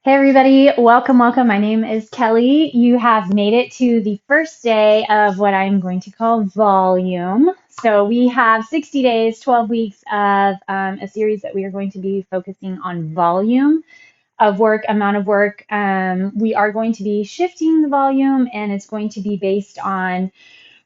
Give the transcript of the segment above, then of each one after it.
Hey everybody, welcome, welcome. My name is Kelly. You have made it to the first day of what I'm going to call volume. So we have 60 days, 12 weeks of a series that we are going to be focusing on volume of work, amount of work. We are going to be shifting the volume, and it's going to be based on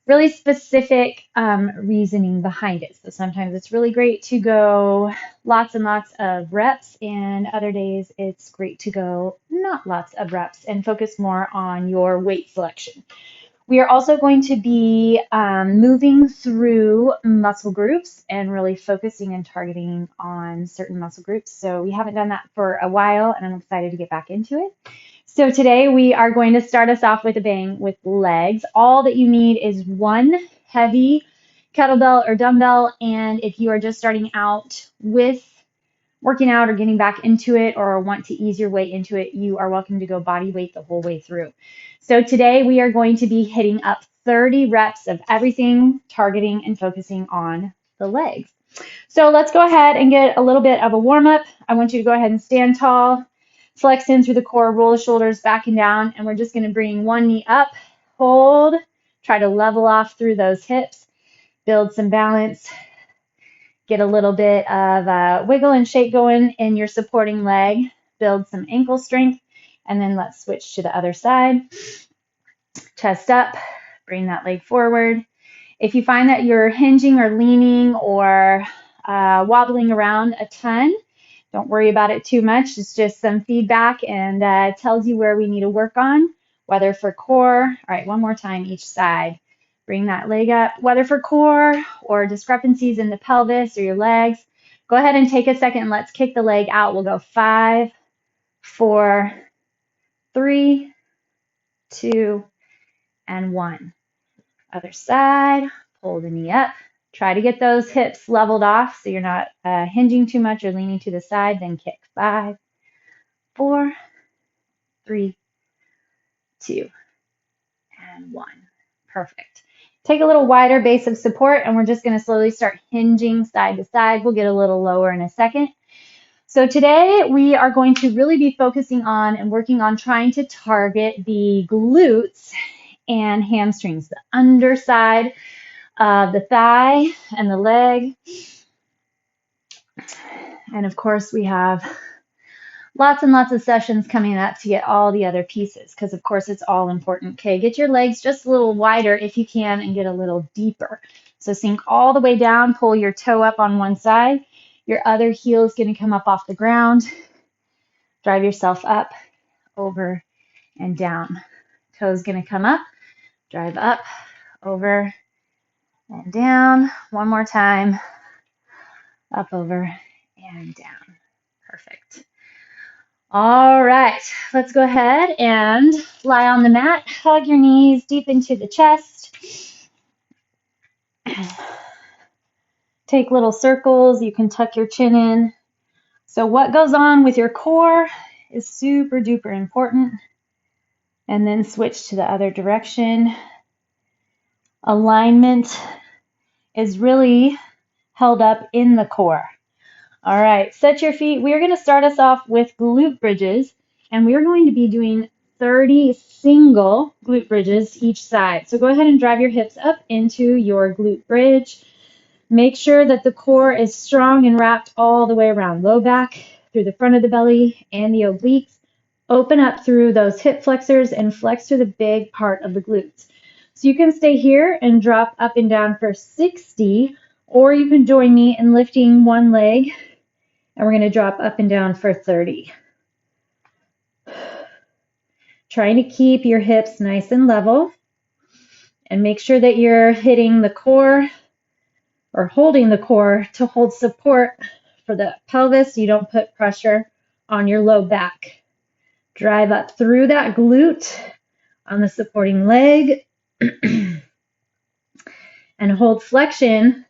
really specific reasoning behind it. So sometimes it's really great to go lots and lots of reps, and other days it's great to go not lots of reps and focus more on your weight selection. We are also going to be moving through muscle groups and really focusing and targeting on certain muscle groups. So we haven't done that for a while, and I'm excited to get back into it. So today we are going to start us off with a bang with legs. All that you need is one heavy kettlebell or dumbbell, and if you are just starting out with working out or getting back into it or want to ease your way into it, you are welcome to go body weight the whole way through. So today we are going to be hitting up 30 reps of everything, targeting and focusing on the legs. So let's go ahead and get a little bit of a warm up. I want you to go ahead and stand tall, flex in through the core, roll the shoulders back and down, and we're just going to bring one knee up, hold, try to level off through those hips, build some balance, get a little bit of wiggle and shake going in your supporting leg, build some ankle strength, and then let's switch to the other side. Chest up, bring that leg forward. If you find that you're hinging or leaning or wobbling around a ton, don't worry about it too much. It's just some feedback and tells you where we need to work on, whether for core. All right, one more time each side. Bring that leg up, whether for core or discrepancies in the pelvis or your legs. Go ahead and take a second and let's kick the leg out. We'll go 5, 4, 3, 2, and 1. Other side, pull the knee up. Try to get those hips leveled off so you're not hinging too much or leaning to the side. Then kick 5, 4, 3, 2, and 1. Perfect. Take a little wider base of support, and we're just going to slowly start hinging side to side. We'll get a little lower in a second. So today we are going to really be focusing on and working on trying to target the glutes and hamstrings, the underside of the thigh and the leg. And of course, we have lots and lots of sessions coming up to get all the other pieces because, of course, it's all important. Okay, get your legs just a little wider if you can and get a little deeper. So sink all the way down, pull your toe up on one side. Your other heel is going to come up off the ground. Drive yourself up, over, and down. Toe's going to come up, drive up, over, and down. One more time. Up, over, and down. Perfect. All right, let's go ahead and lie on the mat. Hug your knees deep into the chest. Take little circles. You can tuck your chin in. So what goes on with your core is super duper important. And then switch to the other direction. Alignment is really held up in the core. All right, set your feet. We're going to start us off with glute bridges, and we're going to be doing 30 single glute bridges each side. So go ahead and drive your hips up into your glute bridge. Make sure that the core is strong and wrapped all the way around. Low back through the front of the belly and the obliques. Open up through those hip flexors and flex through the big part of the glutes. So you can stay here and drop up and down for 60, or you can join me in lifting one leg, and we're going to drop up and down for 30. Trying to keep your hips nice and level, and make sure that you're hitting the core or holding the core to hold support for the pelvis. You don't put pressure on your low back. Drive up through that glute on the supporting leg and hold flexion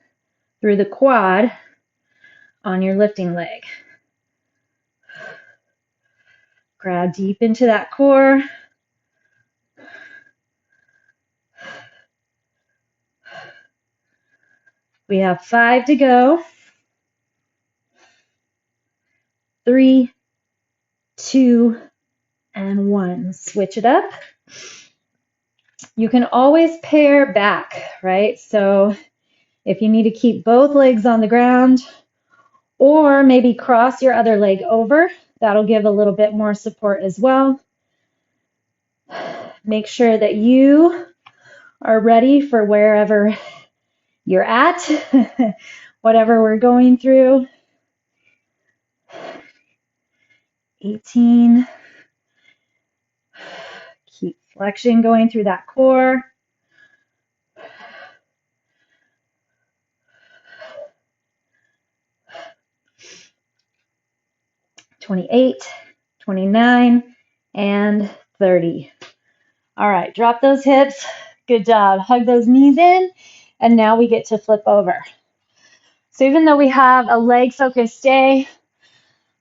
through the quad on your lifting leg. Grab deep into that core. We have 5 to go. 3, 2, and 1. Switch it up. You can always pair back, right? So if you need to keep both legs on the ground, or maybe cross your other leg over, that'll give a little bit more support as well. Make sure that you are ready for wherever you're at, whatever we're going through. 18. Keep flexion going through that core. 28, 29, and 30. All right, drop those hips. Good job. Hug those knees in, and now we get to flip over. So even though we have a leg-focused day,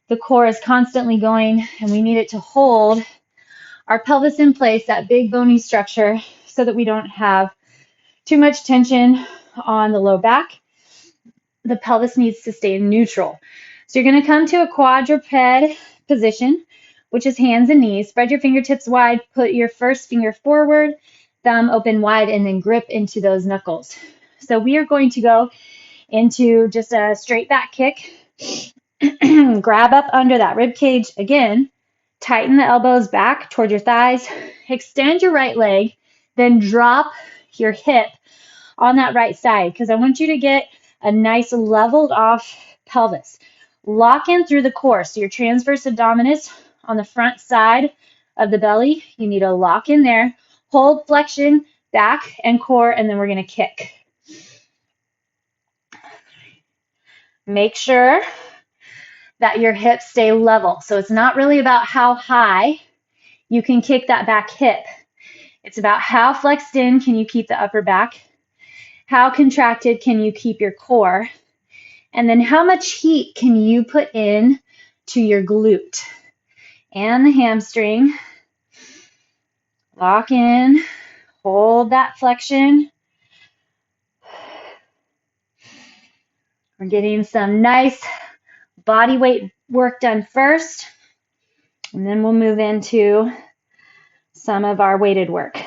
the core is constantly going, and we need it to hold our pelvis in place, that big bony structure, so that we don't have too much tension on the low back. The pelvis needs to stay neutral. So you're going to come to a quadruped position, which is hands and knees. Spread your fingertips wide, put your first finger forward, thumb open wide, and then grip into those knuckles. So we are going to go into just a straight back kick. Grab up under that rib cage again. Tighten the elbows back toward your thighs. Extend your right leg, then drop your hip on that right side, because I want you to get a nice leveled off pelvis. Lock in through the core. So your transverse abdominis on the front side of the belly, you need to lock in there. Hold flexion, back and core, and then we're going to kick. Make sure that your hips stay level. So it's not really about how high you can kick that back hip. It's about how flexed in can you keep the upper back, how contracted can you keep your core, and then how much heat can you put in to your glute and the hamstring. Lock in, hold that flexion. We're getting some nice body weight work done first, and then we'll move into some of our weighted work.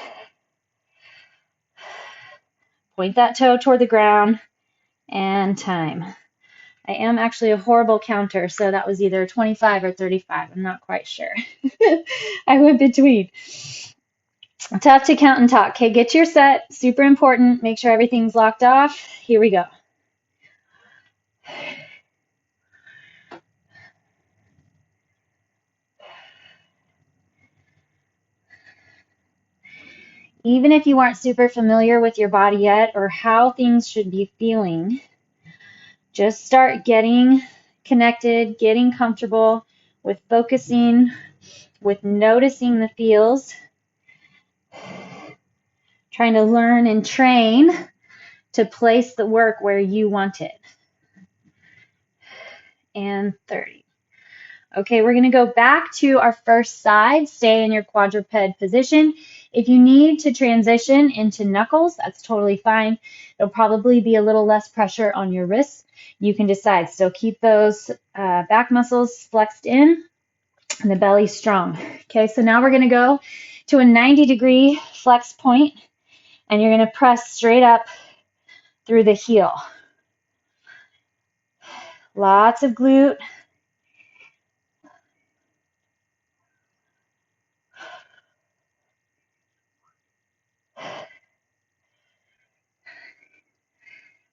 Point that toe toward the ground, and time. I am actually a horrible counter, so that was either 25 or 35. I'm not quite sure. I went between. Tough to count and talk. Okay, get your set. Super important. Make sure everything's locked off. Here we go. Even if you aren't super familiar with your body yet or how things should be feeling, just start getting connected, getting comfortable with focusing, with noticing the feels, trying to learn and train to place the work where you want it. And 30. Okay, we're going to go back to our first side. Stay in your quadruped position. If you need to transition into knuckles, that's totally fine. It'll probably be a little less pressure on your wrists. You can decide. Still keep those back muscles flexed in and the belly strong. Okay, so now we're going to go to a 90-degree flex point, and you're going to press straight up through the heel. Lots of glute.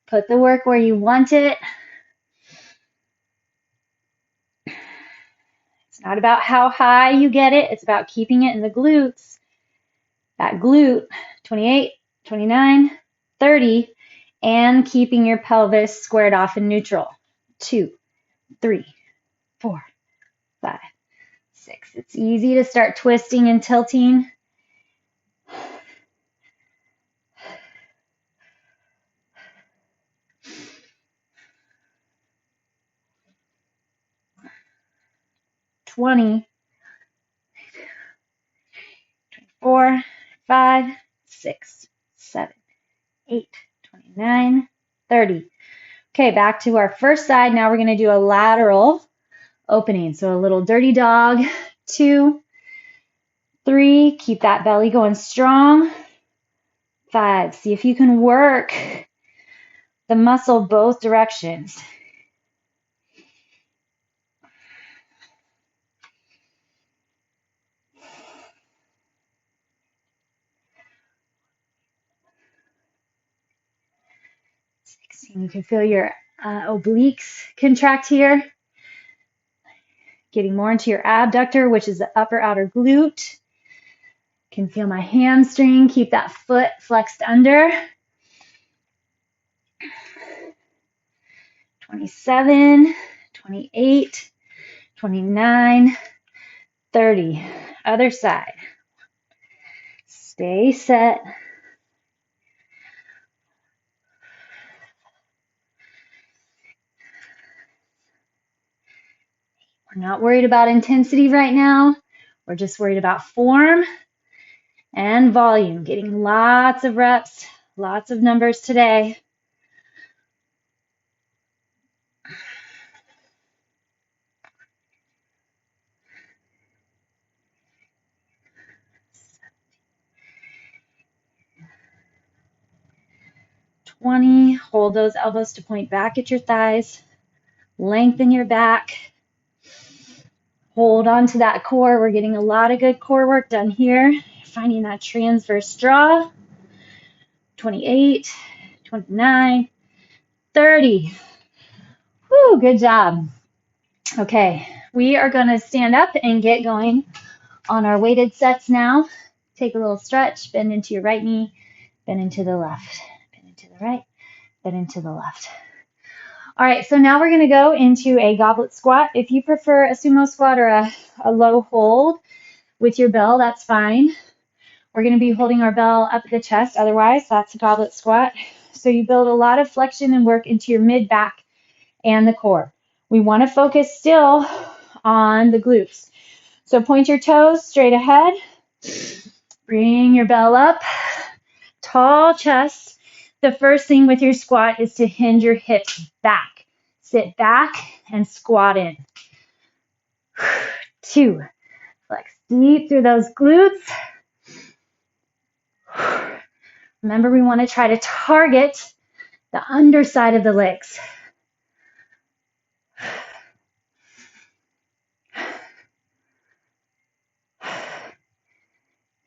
Put the work where you want it. It's not about how high you get it. It's about keeping it in the glutes. That glute, 28, 29, 30, and keeping your pelvis squared off and neutral. 2, 3, 4, 5, 6. It's easy to start twisting and tilting. Twenty, 24, 5, 6, 7, 8, 29, 30. Okay, back to our first side. Now we're going to do a lateral opening. So a little dirty dog, 2, 3, keep that belly going strong. 5, see if you can work the muscle both directions. 6, you can feel your obliques contract here. Getting more into your abductor, which is the upper outer glute. Can feel my hamstring. Keep that foot flexed under. 27, 28, 29, 30. Other side. Stay set. We're not worried about intensity right now. We're just worried about form and volume. Getting lots of reps, lots of numbers today. Hold those elbows to point back at your thighs. Lengthen your back. Hold on to that core. We're getting a lot of good core work done here. Finding that transverse draw. 28, 29, 30. Woo, good job. Okay, we are going to stand up and get going on our weighted sets now. Take a little stretch, bend into your right knee, bend into the left, bend into the right, bend into the left. All right, so now we're going to go into a goblet squat. If you prefer a sumo squat or a low hold with your bell, that's fine. We're going to be holding our bell up at the chest. Otherwise, that's a goblet squat. So you build a lot of flexion and work into your mid back and the core. We want to focus still on the glutes. So point your toes straight ahead. Bring your bell up. Tall chest. The first thing with your squat is to hinge your hips back. Sit back and squat in. 2. Flex deep through those glutes. Remember, we want to try to target the underside of the legs.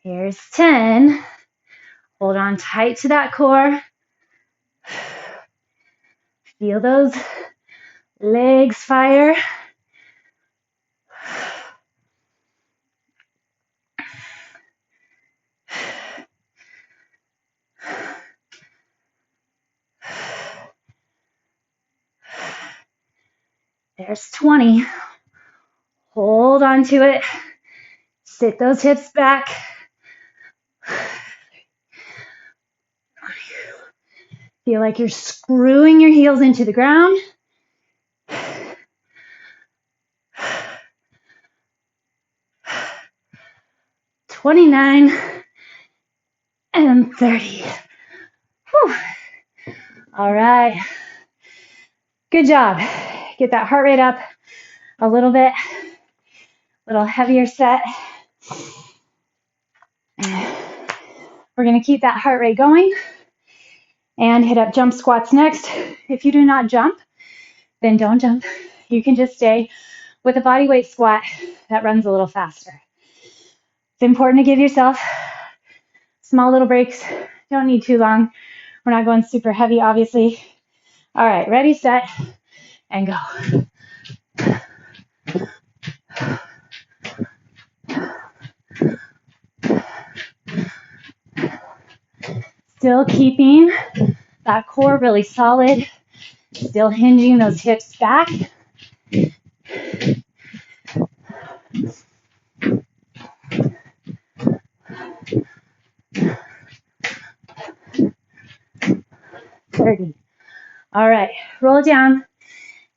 Here's 10. Hold on tight to that core. Feel those legs fire. There's 20. Hold on to it. Sit those hips back. Feel like you're screwing your heels into the ground. 29 and 30. Whew. All right. Good job. Get that heart rate up a little bit. A little heavier set. We're going to keep that heart rate going and hit up jump squats next. If you do not jump, then don't jump. You can just stay with a body weight squat that runs a little faster. It's important to give yourself small little breaks. Don't need too long. We're not going super heavy, obviously. All right, ready, set, and go. Still keeping that core really solid. Still hinging those hips back. All right, roll it down,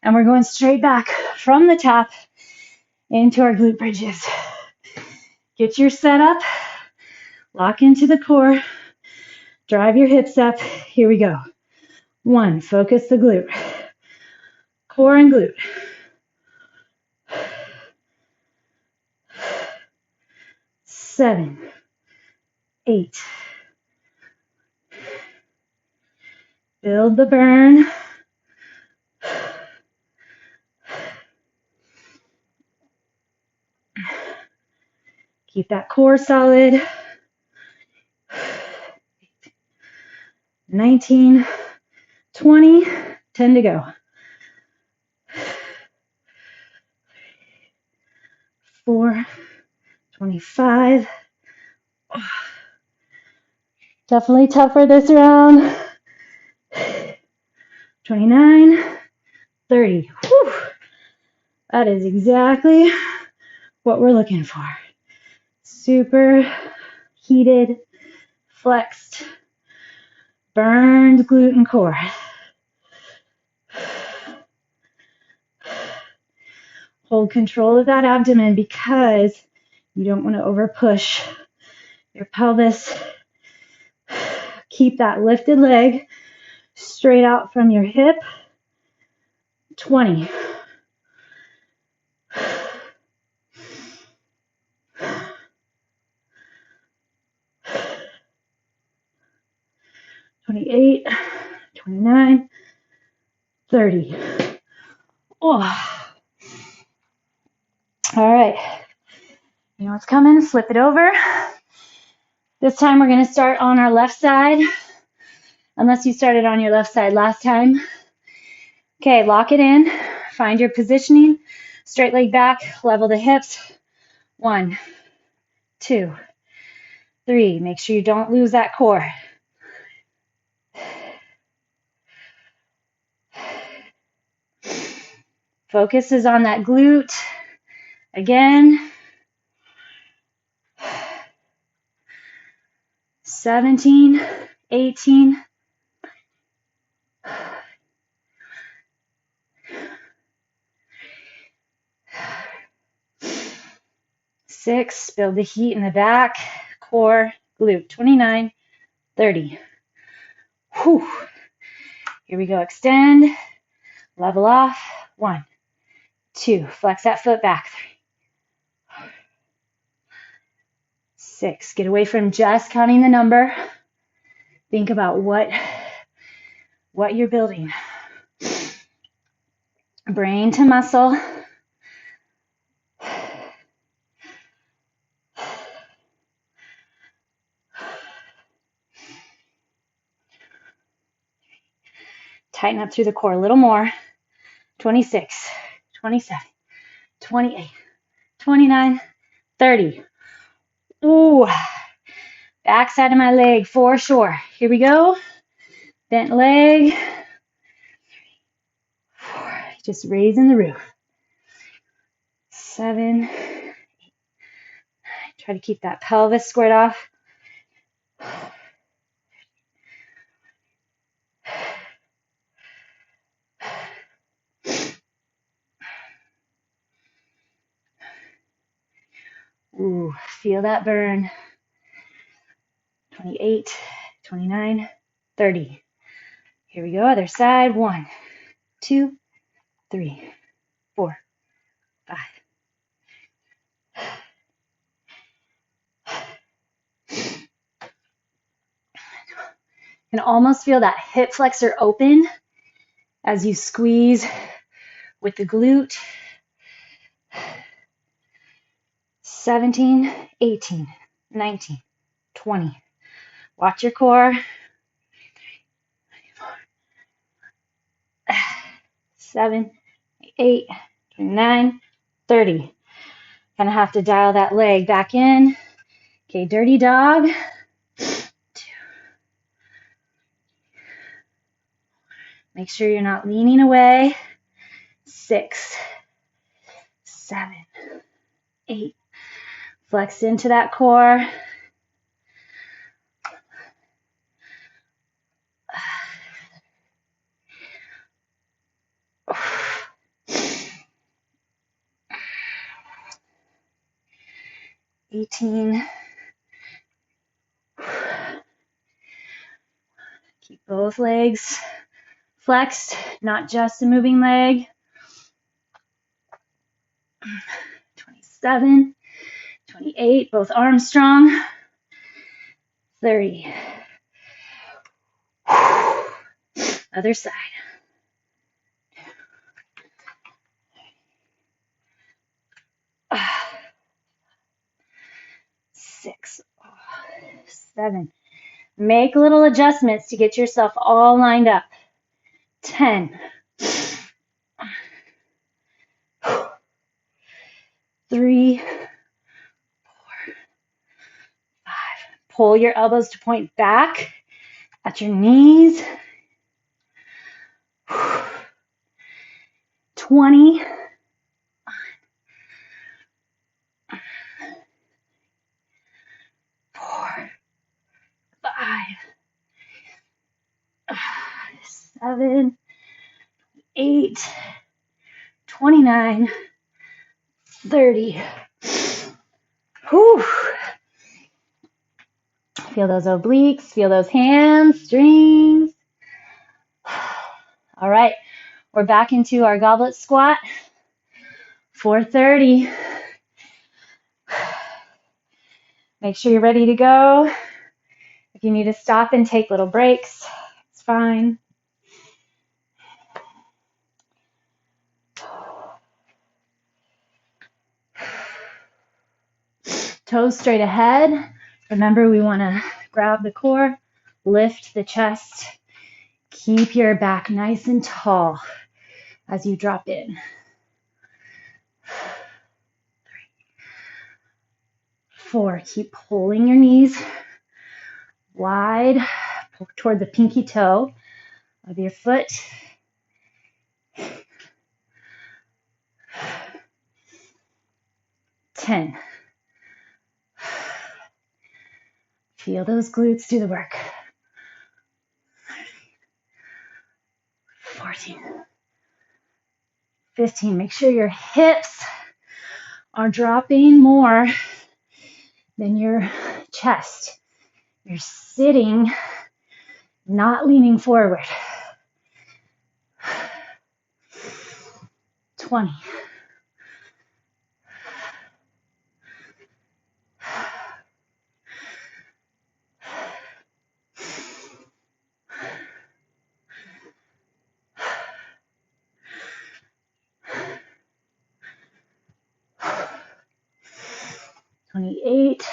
and we're going straight back from the top into our glute bridges. Get your set up, lock into the core, drive your hips up. Here we go. 1, focus the glute. Core and glute. 2, 7, 8. Build the burn. Keep that core solid. 19, 20, 10 to go. 4, 25. Definitely tougher this round. 29, 30. Whew. That is exactly what we're looking for. Super heated, flexed, burned glute and core. Hold control of that abdomen because you don't want to over push your pelvis. Keep that lifted leg straight out from your hip. 20. 28, 29, 30. Oh. All right. You know what's coming? Flip it over. This time we're going to start on our left side, unless you started on your left side last time. Okay, lock it in. Find your positioning. Straight leg back, level the hips. 1, 2, 3. Make sure you don't lose that core. Focus is on that glute. Again. 17, 18. 6, build the heat in the back, core, glute. 29, 30. Whew. Here we go. Extend, level off. 1, 2, flex that foot back. 3, 6. Get away from just counting the number. Think about what you're building. Brain to muscle. Tighten up through the core a little more. 26, 27, 28, 29, 30. Ooh, back side of my leg for sure. Here we go. Bent leg. 4, just raising the roof. 7, 8, 9. Try to keep that pelvis squared off. 'Ooh, feel that burn. 28, 29, 30. Here we go, other side. 1, 2, 3, 4, 5. You can almost feel that hip flexor open as you squeeze with the glute. 17, 18, 19, 20. Watch your core. 7, 8, 9, 30. Gonna have to dial that leg back in. Okay, dirty dog. 2. Make sure you're not leaning away. 6, 7, 8. Flex into that core. 18. Keep both legs flexed, not just a moving leg. 27, 28, both arms strong. 30. Other side. 6, 7. Make little adjustments to get yourself all lined up. 10. 3, 4, 5. Pull your elbows to point back at your knees. 20. 4, 5, 7, 8, 29, 30. Whew. Feel those obliques, feel those hamstrings. All right, we're back into our goblet squat. 4:30. Make sure you're ready to go. If you need to stop and take little breaks, it's fine. Toes straight ahead. Remember, we want to grab the core, lift the chest. Keep your back nice and tall as you drop in. 3, 4. Keep pulling your knees wide toward the pinky toe of your foot. 10. Feel those glutes do the work. 14. 15. Make sure your hips are dropping more than your chest. You're sitting, not leaning forward. 20. 28,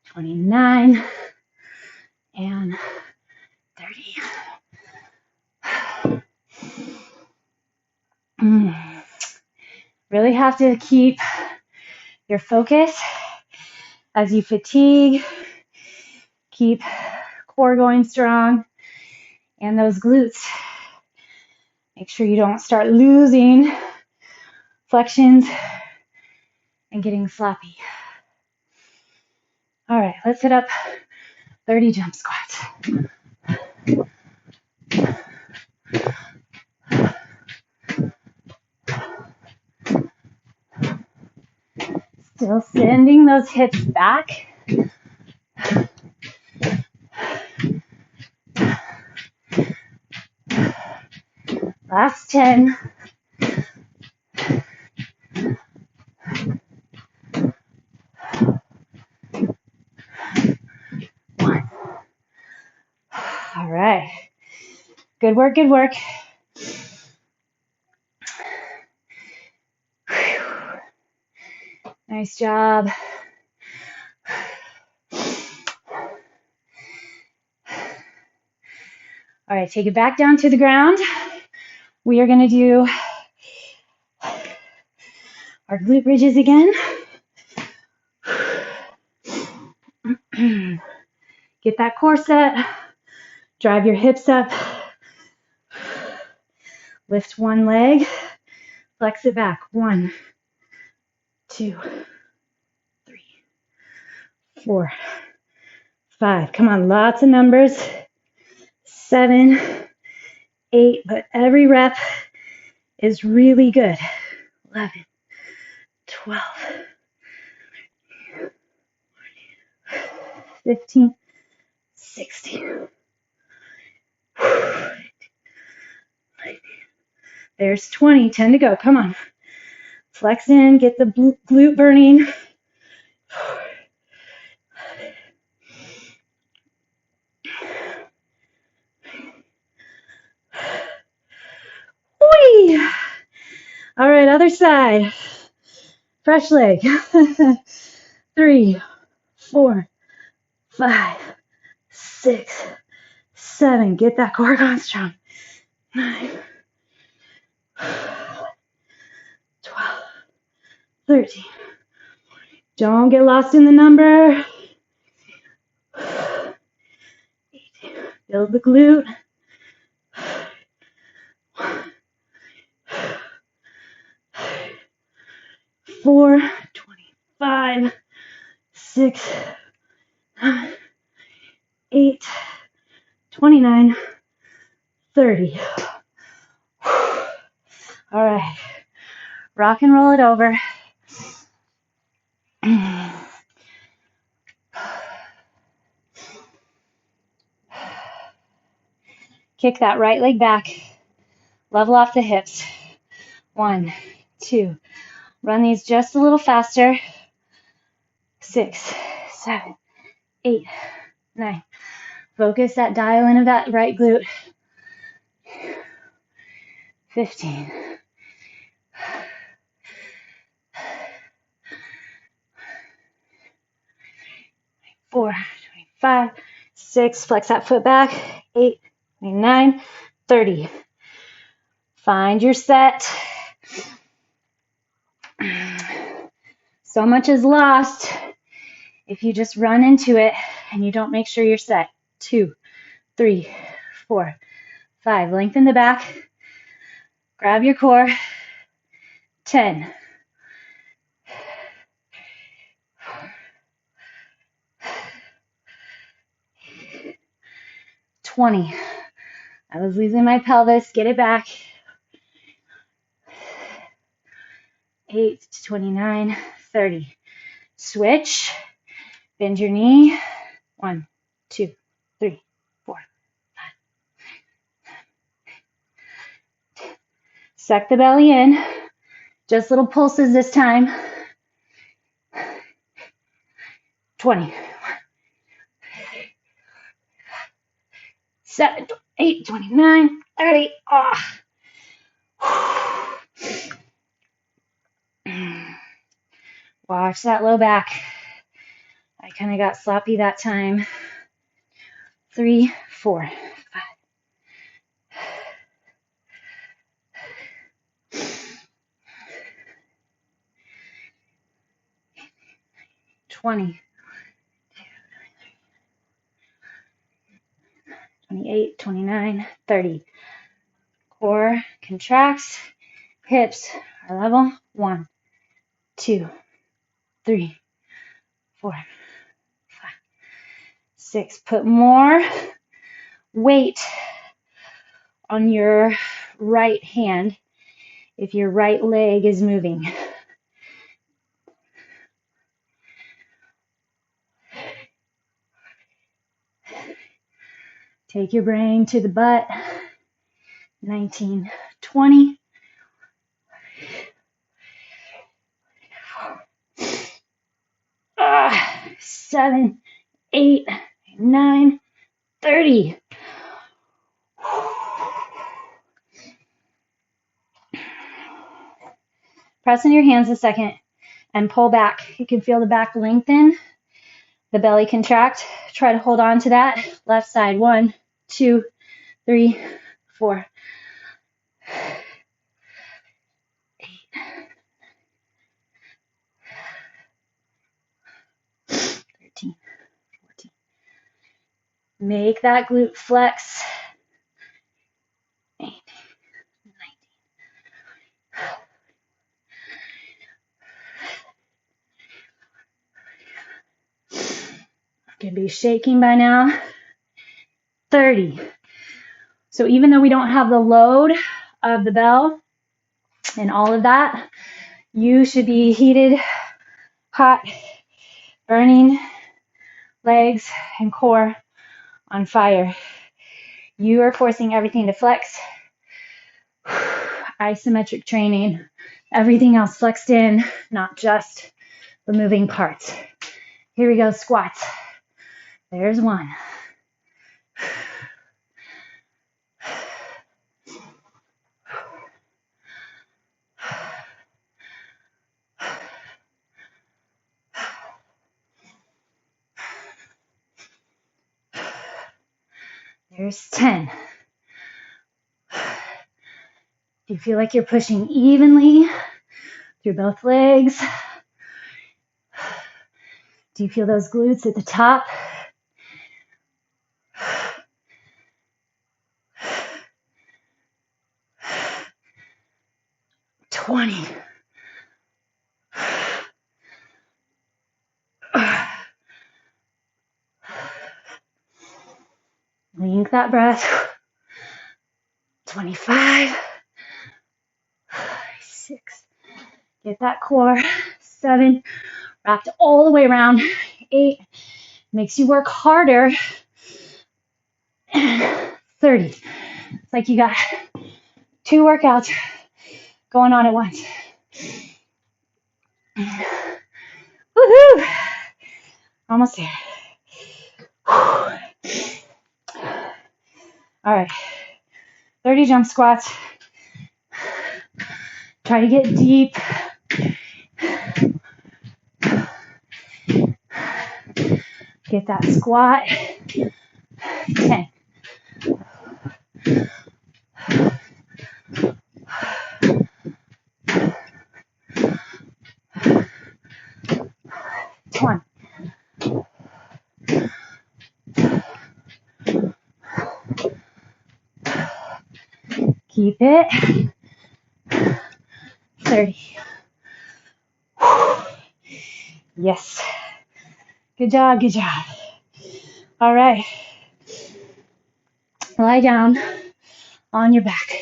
29, and 30. Really have to keep your focus as you fatigue. Keep core going strong and those glutes. Make sure you don't start losing flexions and getting sloppy. All right, let's hit up 30 jump squats. Still sending those hips back. Last 10. All right. Good work, good work. Nice job. All right, take it back down to the ground. We are going to do our glute bridges again. Get that core set. Drive your hips up. Lift one leg. Flex it back. 1, 2, 3, 4, 5. Come on, lots of numbers. 7, 8, but every rep is really good. 11, 12, 15, 16. There's 20, 10 to go. Come on. Flex in, get the glute burning. Whee! All right, other side. Fresh leg. 3, 4, 5, 6, 7. Get that core going strong. 9, 12, 13. Don't get lost in the number. 18. Build the glute. 4, 25, 6, 8, 29, 30. All right, rock and roll it over. Kick that right leg back. Level off the hips. 1, 2. Run these just a little faster. 6, 7, 8, 9. Focus that dial in of that right glute. 15. 4, 25, 6. Flex that foot back. 8, 29, 30. Find your set. So much is lost if you just run into it and you don't make sure you're set. 2, 3, 4, 5. Lengthen the back. Grab your core. 10. 20. I was losing my pelvis. Get it back. 8 to 29, 30. Switch. Bend your knee. 1, 2, 3, 4, 5. Suck the belly in. Just little pulses this time. 20. 7, 8, 29, 30. Watch that low back. I kind of got sloppy that time. 3, 4, 5. 20. 28, 29, 30. Core contracts. Hips are level. 1, 2, 3, 4, 5, 6. Put more weight on your right hand if your right leg is moving. Take your brain to the butt. 19, 20. 7, 8, 9, 30. Press in your hands a second and pull back. You can feel the back lengthen, the belly contract. Try to hold on to that. Left side. 1, 2, 3, 4, 8, 13, 14. Make that glute flex. 18, 19. Could be shaking by now. 30. So even though we don't have the load of the bell and all of that, you should be heated, hot, burning, legs and core on fire. You are forcing everything to flex. Isometric training. Everything else flexed in, not just the moving parts. Here we go, squats. There's one. There's 10. Do you feel like you're pushing evenly through both legs? Do you feel those glutes at the top? Twenty. Length that breath. 25. 6. Get that core. 7. Wrapped all the way around. 8. Makes you work harder. 30. It's like you got 2 workouts going on at once. Woohoo! Almost there. All right. 30 jump squats. Try to get deep. Get that squat. 10. 20. Keep it. 30. Yes. Good job, good job. All right. Lie down on your back.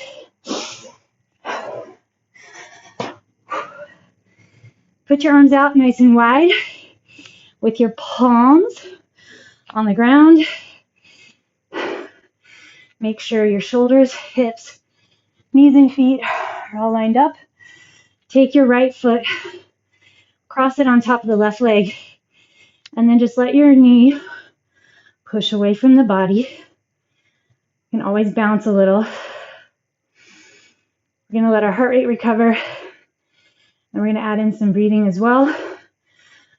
Put your arms out nice and wide with your palms on the ground. Make sure your shoulders, hips, knees, and feet are all lined up. Take your right foot, cross it on top of the left leg, and then just let your knee push away from the body. You can always bounce a little. We're going to let our heart rate recover, and we're going to add in some breathing as well.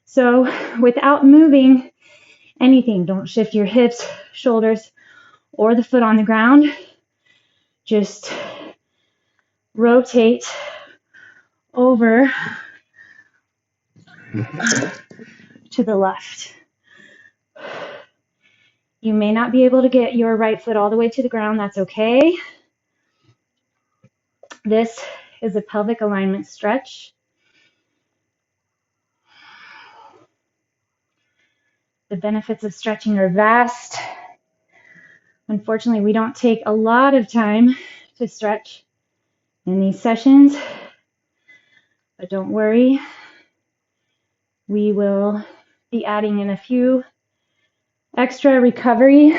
So without moving anything, don't shift your hips, shoulders, or the foot on the ground. Just rotate over to the left. You may not be able to get your right foot all the way to the ground. That's okay. This is a pelvic alignment stretch. The benefits of stretching are vast. Unfortunately, we don't take a lot of time to stretch in these sessions, but don't worry. We will be adding in a few extra recovery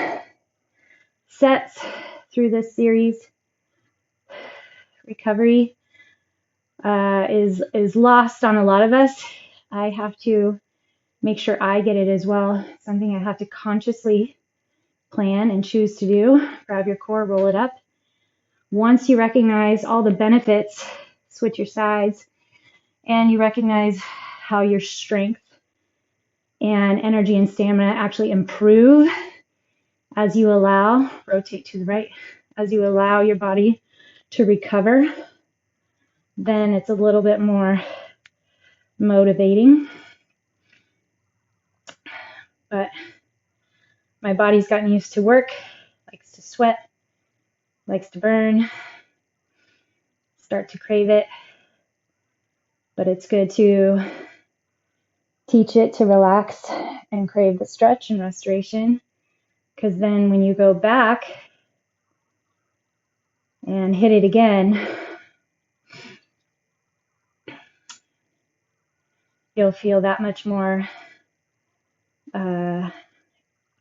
sets through this series. Recovery is lost on a lot of us. I have to make sure I get it as well. It's something I have to consciously plan and choose to do. Grab your core, roll it up. Once you recognize all the benefits, switch your sides, and you recognize how your strength and energy and stamina actually improve as you allow, rotate to the right, as you allow your body to recover, then it's a little bit more motivating. But my body's gotten used to work, likes to sweat, likes to burn, start to crave it. But it's good to teach it to relax and crave the stretch and restoration, because then when you go back and hit it again, you'll feel that much more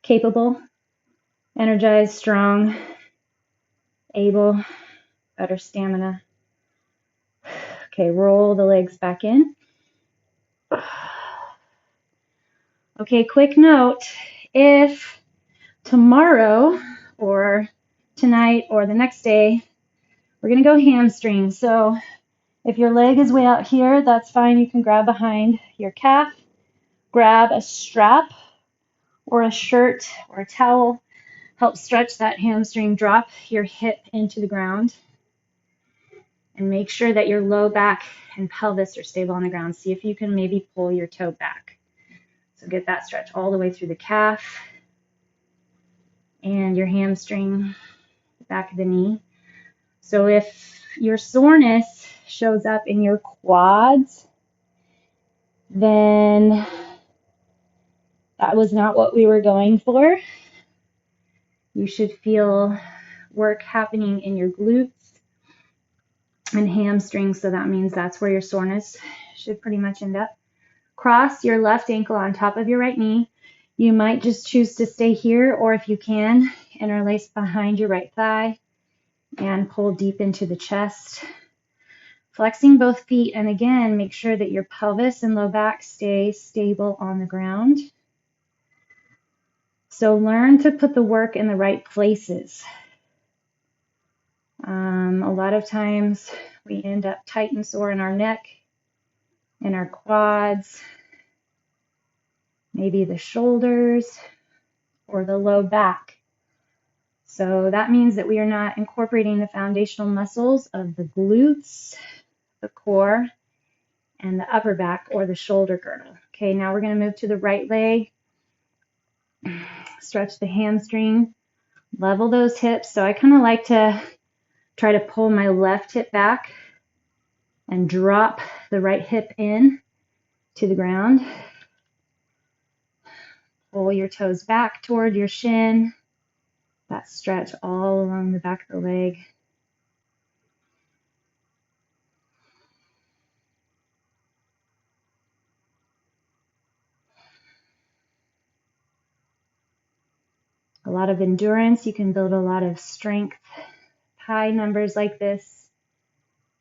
capable, energized, strong, able, better stamina. Okay, roll the legs back in. Okay, quick note, if tomorrow or tonight or the next day, we're going to go hamstring. So if your leg is way out here, that's fine. You can grab behind your calf, grab a strap or a shirt or a towel, help stretch that hamstring, drop your hip into the ground, and make sure that your low back and pelvis are stable on the ground. See if you can maybe pull your toe back. So get that stretch all the way through the calf and your hamstring, the back of the knee. So if your soreness shows up in your quads, then that was not what we were going for. You should feel work happening in your glutes and hamstrings, so that means that's where your soreness should pretty much end up. Cross your left ankle on top of your right knee. You might just choose to stay here, or if you can, interlace behind your right thigh and pull deep into the chest. Flexing both feet, and again, make sure that your pelvis and low back stay stable on the ground. So learn to put the work in the right places. A lot of times we end up tight and sore in our neck, in our quads, maybe the shoulders or the low back. So that means that we are not incorporating the foundational muscles of the glutes, the core, and the upper back or the shoulder girdle. Okay, now we're going to move to the right leg. Stretch the hamstring, level those hips. So I kind of like to try to pull my left hip back and drop the right hip in to the ground. Pull your toes back toward your shin. That stretch all along the back of the leg. A lot of endurance. You can build a lot of strength. High numbers like this.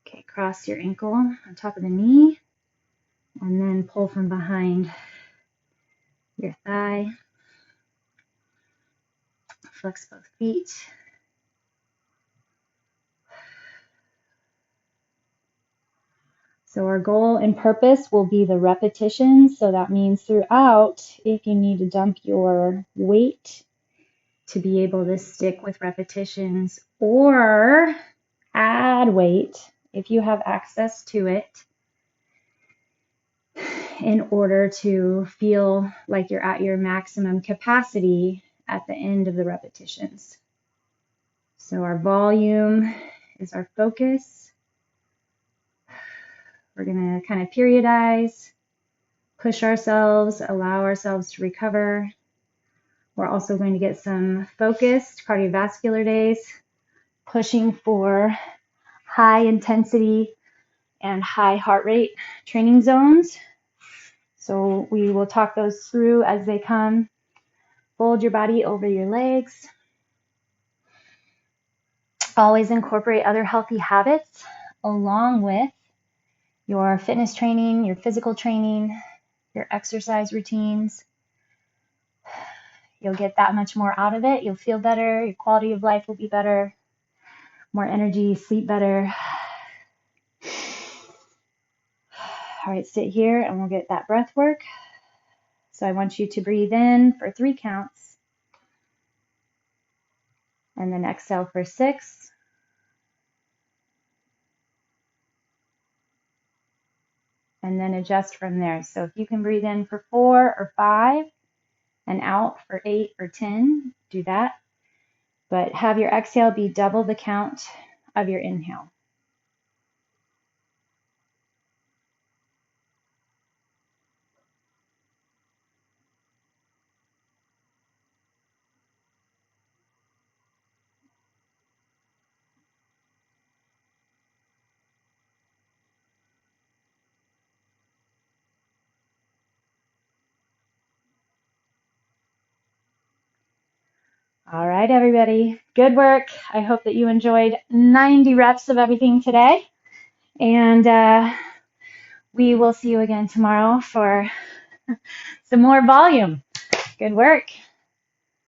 Okay, cross your ankle on top of the knee and then pull from behind your thigh. Flex both feet. So our goal and purpose will be the repetitions. So that means throughout, if you need to dump your weight to be able to stick with repetitions, or add weight if you have access to it, in order to feel like you're at your maximum capacity at the end of the repetitions. So our volume is our focus. We're going to kind of periodize, push ourselves, allow ourselves to recover. We're also going to get some focused cardiovascular days, pushing for high intensity and high heart rate training zones. So we will talk those through as they come. Fold your body over your legs. Always incorporate other healthy habits along with your fitness training, your physical training, your exercise routines. You'll get that much more out of it. You'll feel better. Your quality of life will be better. More energy, sleep better. All right, sit here and we'll get that breath work. So I want you to breathe in for 3 counts. And then exhale for 6. And then adjust from there. So if you can breathe in for 4 or 5 and out for 8 or 10, do that. But have your exhale be double the count of your inhale. All right, everybody. Good work. I hope that you enjoyed 90 reps of everything today. And we will see you again tomorrow for Some more volume. Good work.